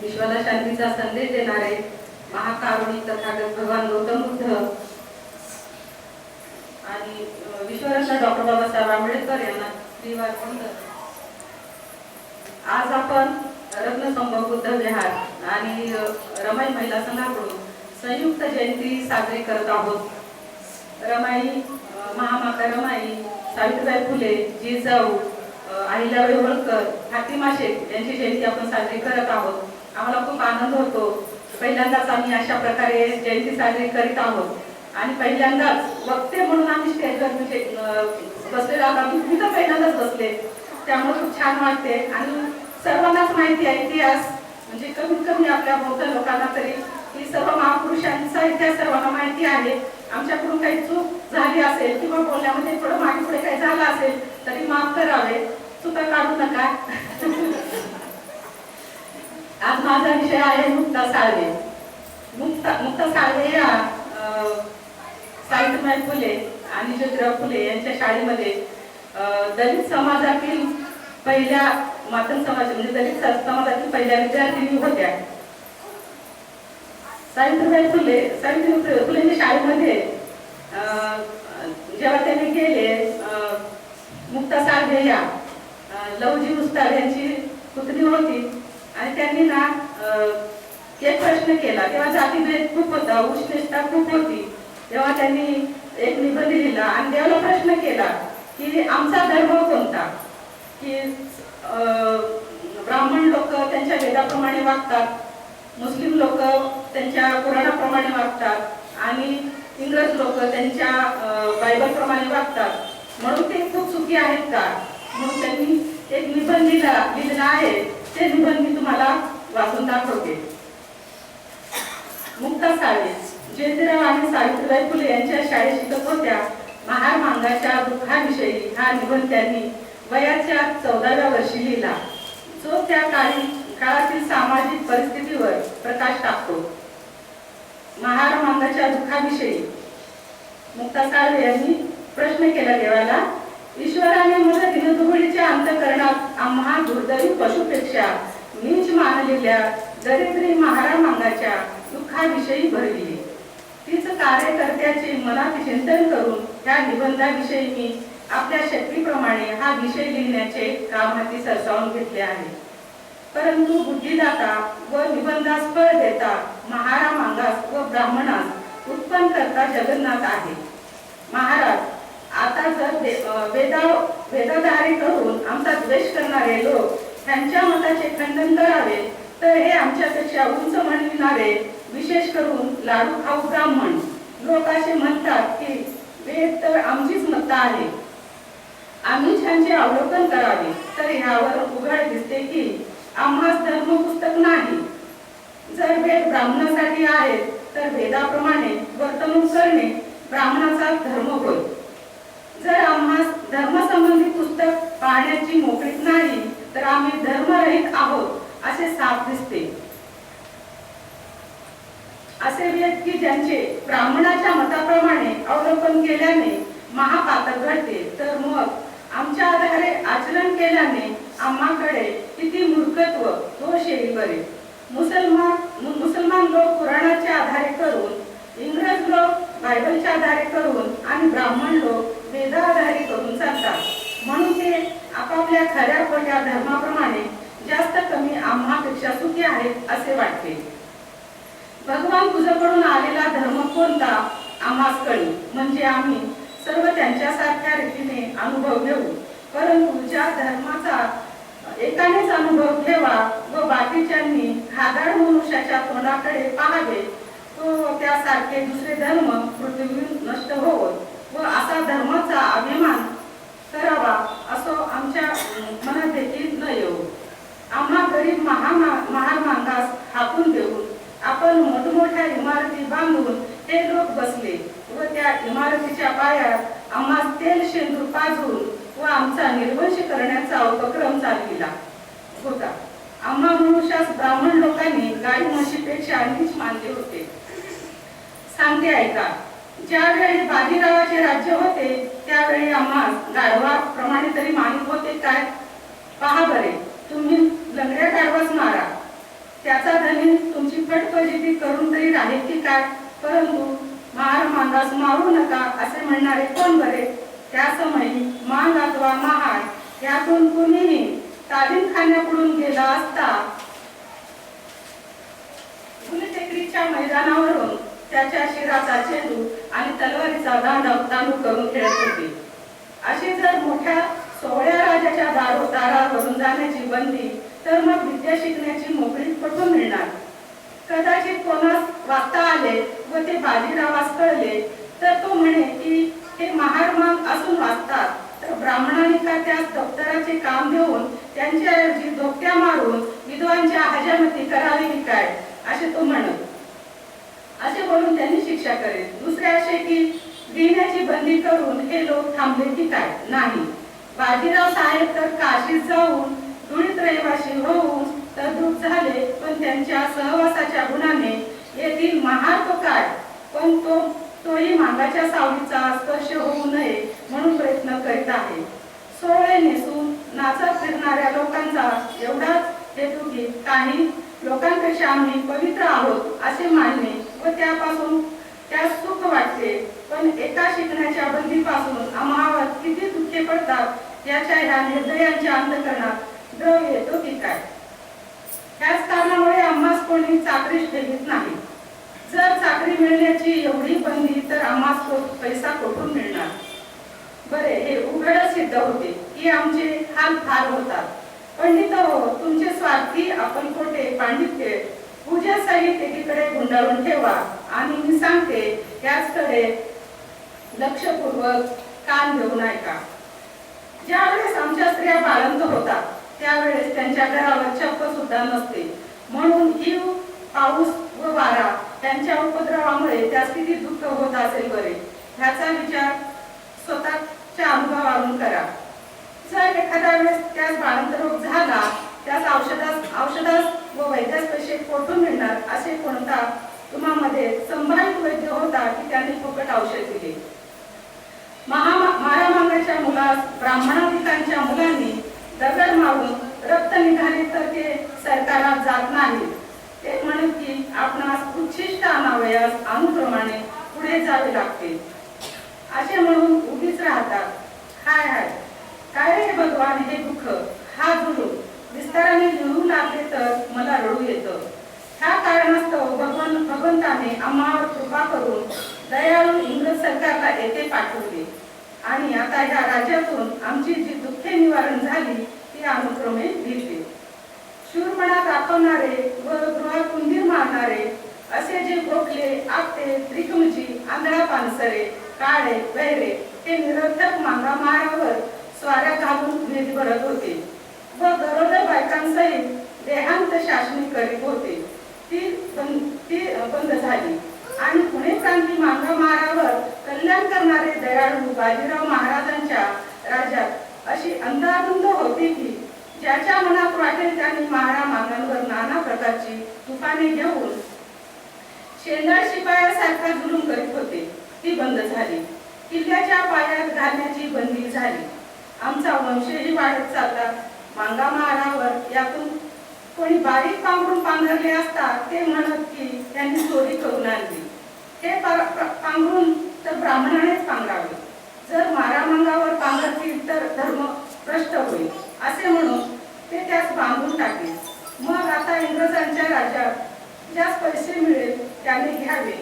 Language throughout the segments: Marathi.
विश्वाला शांतीचा संदेश देणारे महाकारुणिक तथागत भगवान गौतम बुद्ध आणि विश्वरत्न डॉक्टर बाबासाहेब आंबेडकर यांना श्रीवार वंदन. आज आपण रत्नसंभव बुद्ध विहार आणि रमाई महिला संघाकडून संयुक्त जयंती साजरी करत आहोत. रमाई महामाता रमाई, सावित्रीबाई फुले, जिजाऊ, अहिल्याबाई होळकर, फातिमा शेख यांची जयंती आपण साजरी करत आहोत. आम्हाला खूप आनंद होतो. पहिल्यांदाच आम्ही अशा प्रकारे जयंती साजरी करीत आहोत आणि पहिल्यांदाच वक्ते म्हणून आम्ही स्टेजवर बसलेलो आहोत. मी तर पहिल्यांदाच बसले, त्यामुळे खूप छान वाटते. आणि सर्वांनाच माहिती आहे इतिहास, म्हणजे कमीत कमी आपल्या बौद्ध लोकांना तरी ही सर्व महापुरुषांचा इतिहास सर्वांना माहिती आहे. आमच्याकडून काही चूक झाली असेल किंवा बोलण्यामध्ये थोडं मागे पुढे काही झालं असेल तरी माफ करावे, चुका काढू नका. आज माझा विषय आहे मुक्ता साळवे. मुक्ता साळवे या सावित्रीबाई फुले आणि ज्योतिराव फुले यांच्या शाळेमध्ये दलित समाजातील पहिल्या मातंग समाज म्हणजे दलित समाजातील पहिल्या विद्यार्थिनी होत्या. सावित्रीबाई फुलेंच्या शाळेमध्ये जेव्हा त्यांनी गेले, मुक्ता साळवे या लवजी उस्ताद यांची पुतणी होती आणि त्यांनी ना एक प्रश्न केला. तेव्हा जातीभेद खूप होता, उष्णता खूप होती. तेव्हा त्यांनी एक निबंध लिहिला आणि देवाला प्रश्न केला की आमचा धर्म कोणता, की ब्राह्मण लोक त्यांच्या वेदाप्रमाणे वागतात, मुस्लिम लोक त्यांच्या पुराणाप्रमाणे वागतात आणि इंग्रज लोक त्यांच्या बायबलप्रमाणे वागतात, म्हणून ते खूप सुखी आहेत का. म्हणून त्यांनी एक निबंध लिहिलेला आहे. ते निबंध मी तुम्हाला वाचून दाखवते. मुक्ता साळवे ज्योतिराव आणि सावित्रीबाई फुले यांच्या शाळेत शिकत होत्या. महार मांगाच्या दुःखाविषयी हा निबंध त्यांनी वयाच्या 14व्या वर्षी लिहिला, जो त्या काळातील सामाजिक परिस्थितीवर प्रकाश टाकतो. महार मांगाच्या दुःखाविषयी मुक्ता साळवे यांनी प्रश्न केला देवाला, ईश्वराने मला दिनदुबळीच्या अंतःकरणात आम्हा दुर्दैवी पशुपेक्षा नीच मानलेल्या दरिद्री महारा मांगाच्या दुःखाविषयी भरविले. तीच कार्यकर्त्याचे मनात चिंतन करून त्या निबंधाविषयी मी आपल्या शक्तीप्रमाणे हा विषय लिहिण्याचे काम हाती सरसावून घेतले आहे. परंतु बुद्धिदाता व निबंधास फळ देता महारा मांगास व ब्राह्मणास उत्पन्न करता जगन्नाथ आहे. महाराज, आता जर वेदाधारी करून आमचा द्वेष करणारे लोक त्यांच्या मताचे खंडन करावे, तर हे आमच्यापेक्षा उंच म्हणविणारे, विशेष करून लाडू खाऊ ब्राह्मण लोक असे म्हणतात की वेद तर आमचीच मत्ता आहे, आम्ही त्यांचे अवलोकन करावे. तर ह्यावर उघड दिसते की आम्हास धर्म पुस्तक नाही. जर वेद ब्राह्मणासाठी आहेत तर वेदाप्रमाणे वर्तणूक करणे ब्राह्मणाचा धर्म होय. जर आम्हास धर्मसंबंधी पुस्तक पाहण्याची मोकळीक नाही तर आम्ही धर्मरहित आहोत असे साफ दिसते. असे वेद की ज्यांचे ब्राह्मणाच्या मताप्रमाणे अवलोकन केल्याने महापातक घडते, तर मग आमच्या आधारे आचरण केल्याने आम्हाकडे किती मूर्खत्व दोष येईल बरे. मुसलमान लोक पुराणाच्या आधारे करून, इंग्रज लोक बायबलच्या आधारे करून आणि ब्राह्मण लोक वेदाधारी करून चालतात. म्हणून ते आपापल्या खऱ्या खोट्या धर्माप्रमाणे जास्त कमी आम्हापेक्षा सुखी आहेत असे वाटते. भगवान तुझ्याकडून आलेला धर्म कोणता आम्हास कळी, म्हणजे आम्ही सर्व त्यांच्यासारख्या रीतीने अनुभव घेऊ. परंतु ज्या धर्माचा एकानेच अनुभव घ्यावा व बाकीच्यांनी खादाड मनुष्याच्या तोंडाकडे पाहावे, तो त्यासारखे दुसरे धर्म पृथ्वीवर नष्ट होवोत व असा धर्माचा अभिमान करावा असो आमच्या मनात देखील न येऊ. आम्हा गरीब महार मांगास हाकून देऊन आपण मोठमोठ्या इमारती बांधून हे लोक बसले व त्या इमारतीच्या पायात आम्हा तेल शेंदूर पाजून व आमचा निर्वंश करण्याचा उपक्रम चालविला होता. आम्हा मनुष्यास ब्राह्मण लोकांनी गाई म्हशीपेक्षा नीच मानले होते. सांगते ऐका, ज्यावेळी बाजीरावाचे राज्य होते त्यावेळी आम्हा गाढवाप्रमाणे तरी मानित होते काय? पहा बरे, तुम्ही लंगड्या गाढवास मारा, त्याचा धनी तुमची फटफजिती करून तरी राहील की काय? परंतु महार मागास मारू नका असे म्हणणारे कोण बरे? त्या समयी मांग अथवा महाड यातून कुणीही तालीम खाण्याकडून गेला असता गुलटेकडीच्या मैदानावरून त्याच्या शिराचा चेंडू आणि तलवारीचा तांडू करून खेळत होते. अशी जर मोठ्या सोहळ्या राजाच्या दारावरून जाण्याची बंदी, तर मग विद्या शिकण्याची मोकळी कुठून मिळणार? कदाचित कोणास वाचता आले व ते बाजीरावास कळले तर तो म्हणे की हे महारमाग असून वाचतात, तर ब्राह्मणांनी का त्यास दप्तराचे काम देऊन त्यांच्याऐवजी धोक्या मारून विद्वांच्या हजामती करावी की काय, असे तो म्हणत. असे बोलून त्यांनी शिक्षा करेल. दुसरे असे की लिहिण्याची बंदी करून हे लोक थांबले की काय? नाही. बाजीराव साहेब तर काशीत जाऊन धुळीत रहिवाशी होऊन तर दुःख झाले, पण त्यांच्या सहवासाच्या गुणाने येथील महार तो काय, पण तोही मागाच्या सावलीचा स्पर्श होऊ नये म्हणून प्रयत्न करीत आहे. सोहळे नेसून नाचत फिरणाऱ्या लोकांचा एवढाच हेतू की काही लोकांपेक्षा आम्ही पवित्र आहोत असे मानणे व त्यापासून त्यास सुख वाटते. पण एका शिकण्याच्या बंदीपासून आम्हाला किती दुःखे पडतात याच्या ह्या निर्दयांच्या अंतःकरणात द्रव येतो की काय? त्याच कारणामुळे आम्हास कोणी चाकरीस ठेवीत नाही. जर चाकरी मिळण्याची एवढी बंदी तर आम्हास पैसा कुठून मिळणार? बरे, हे उघड सिद्ध होते की आमचे हाल फार होतात. पंडित हो, तुमचे स्वार्थी आपण खोटे पांडित्य पूजा सहित एकीकडे गुंडाळून ठेवा आणि मी सांगते याचकडे लक्षपूर्वक कान देऊन ऐका. ज्यावेळेस आमच्या स्त्रिया बाळंत होतात त्यावेळेस त्यांच्या घरावर छप्प सुद्धा नसते, म्हणून हिव, पाऊस व वारा त्यांच्या उपद्रवामुळे त्यास किती दुःख होत असेल बरे. ह्याचा विचार स्वतःच्या अनुभवावरून करा. जर एखाद्या वेळेस त्यास बाळंत रोग झाला, त्यास औषधास व वैद्यास पैसे कोठून मिळणार? असे कोणता तुम्हामध्ये संभावित वैद्य होता की त्यांनी फुकट औषध दिले? मारामांगाच्या मुलास ब्राह्मणाधिकांच्या मुलांनी दगड मारून रक्त निघाले तर ते सरकारात जात नाही. ते म्हणत की आपणास उच्छिष्ट आणावयास अनुप्रमाणे पुढे जावे लागते असे म्हणून उभीच राहतात. हाय हाय, काय रे भगवान हे दुःख, हा जुलूम विस्ताराने लिहू लागले तर मला रडू येतं. ह्या कारणास्तव भगवंताने आम्हावर कृपा करून दयाळू इंग्रज सरकारला येथे पाठवले आणि आता ह्या राज्यातून आमची जी दुःखे निवारण झाली ती अनुक्रमे लिहिते. शूरपणा दाखवणारे व गृहात कुंदीर मारणारे असे जे गोखले, आपटे, त्रिकुंची, आंधळा पानसरे, काळे, वैरे हे निरर्थक मांगामारावर स्वाऱ्या घालून निधी भरत होते व गरोदर बायकांसहित देहांत शासनी करीत होते. ती बंद झाली आणि पुणे प्रांती मांगामारावर कल्याण करणारे दयाळू बाजीराव महाराजांच्या राज्यात अशी अंधाधुंद होती की ज्याच्या मनात वाटेल त्यांनी मांगांवर नाना प्रकारची तुफाने घेऊन शेंदाड शिपायासारखा जुलूम करीत होते. ती बंद झाली. किल्ल्याच्या पायात घालण्याची बंदी झाली. आमचा वंशही वाढत चालला. मांगामारावर यातून कोणी बारीक पांघरून पांघरले असता ते म्हणत की त्यांनी चोरी करून आणली. हे पांघरून तर ब्राह्मणानेच पांघरावे. जर मारामांगावर पांघरतील तर धर्म भ्रष्ट होईल असे म्हणून ते त्यास बांधून टाकले. मग आता इंग्रजांच्या राज्यात ज्यास पैसे मिळेल त्याने घ्यावे.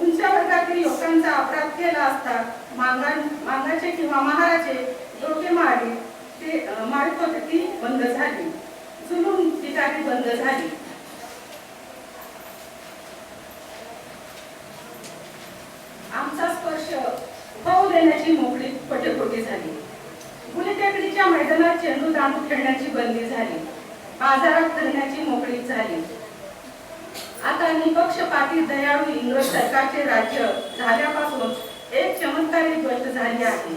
उंच वर्गातील लोकांचा अपराध केला असता मांगाचे किंवा महाराचे डोके मारित होते ती बंद झाली. जुलूम ठिकाणी बंद झाली. आमचा स्पर्श होऊ देण्याची मोकळी पटेपोटी झाली. गुलटेकडीच्या मैदानात चेंडू दांडू खेळण्याची बंदी झाली. बाजारात फिरण्याची मोकळी झाली. आता निपक्षपाती दयाळू इंग्रज सरकारचे राज्य झाल्यापासून एक चमत्कारी गोष्ट झाली आहे.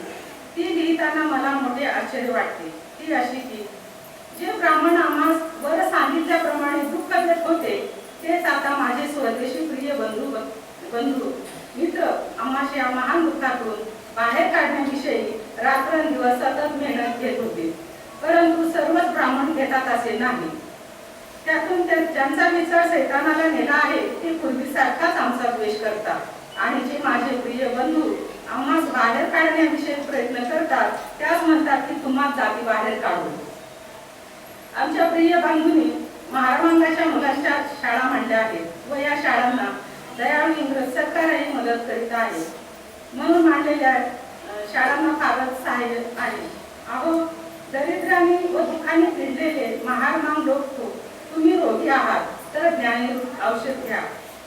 ती लिहिताना मला मोठे आश्चर्य वाटते. ती अशी की जे ब्राह्मण आम्हास वर सांगितल्याप्रमाणे दुःख देत होते तेच आता माझे स्वदेशी प्रिय बंधू मित्र आम्हास या महान दुःखातून बाहेर काढण्याविषयी रात्रंदिवस सतत मेहनत घेत होते. परंतु सर्वच ब्राह्मण घेतात असे नाही. त्यातून ज्यांचा विचार सैतानाला नेला आहे ते पूर्वीसारखाच आमचा द्वेष करतात आणि जे माझे प्रिय बंधू आम्हास बाहेर काढण्याविषयी प्रयत्न करतात त्याच म्हणतात की तुम्हा जाती बाहेर काढू. आमच्या प्रिय बंधूंनी महारामांगाच्या मुलांच्या शाळा मांडल्या आहेत व या शाळांना दयाळू इंग्रज सरकारही मदत करीत आहे. म्हणून मांडलेल्या शाळांना फारच सहाय्य आहे. अहो, दरिद्रांनी व दुःखाने पिडलेले महारमांग लोक तुम्ही रोगी आहात तर ज्ञानी औषध घ्या,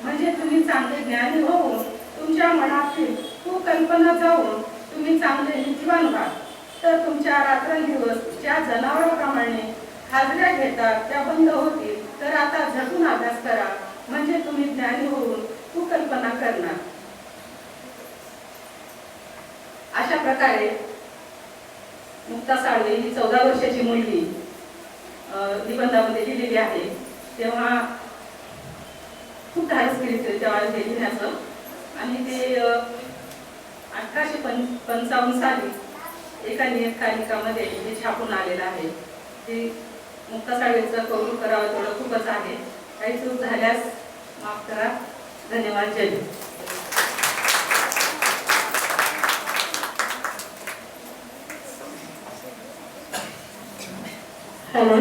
म्हणजे तुम्ही चांगले ज्ञानी होऊन तुमच्या मनातील कुकल्पना जाऊन तुम्ही चांगले नीतिवान व्हा. तर तुमच्या रात्रंदिवस ज्या जनावरांप्रमाणे हाजऱ्या घेतात त्या बंद होतील. तर आता झटून अभ्यास करा, म्हणजे तुम्ही ज्ञानी होऊन कुकल्पना करणार. अशा प्रकारे मुक्ता साळवे ही 14 वर्षाची मुलगी निबंधामध्ये लिहिलेली आहे. तेव्हा खूप धाडस केली तेव्हा ते लिहिण्याचं आणि ते 1855 साली एका नियतकालिकामध्ये हे छापून आलेलं आहे. ते मुक्ता साळवेचं कौतुक करावं तेवढं खूपच आहे. काही चूक झाल्यास माफ करा. धन्यवाद. जय हिंद. हॅलो.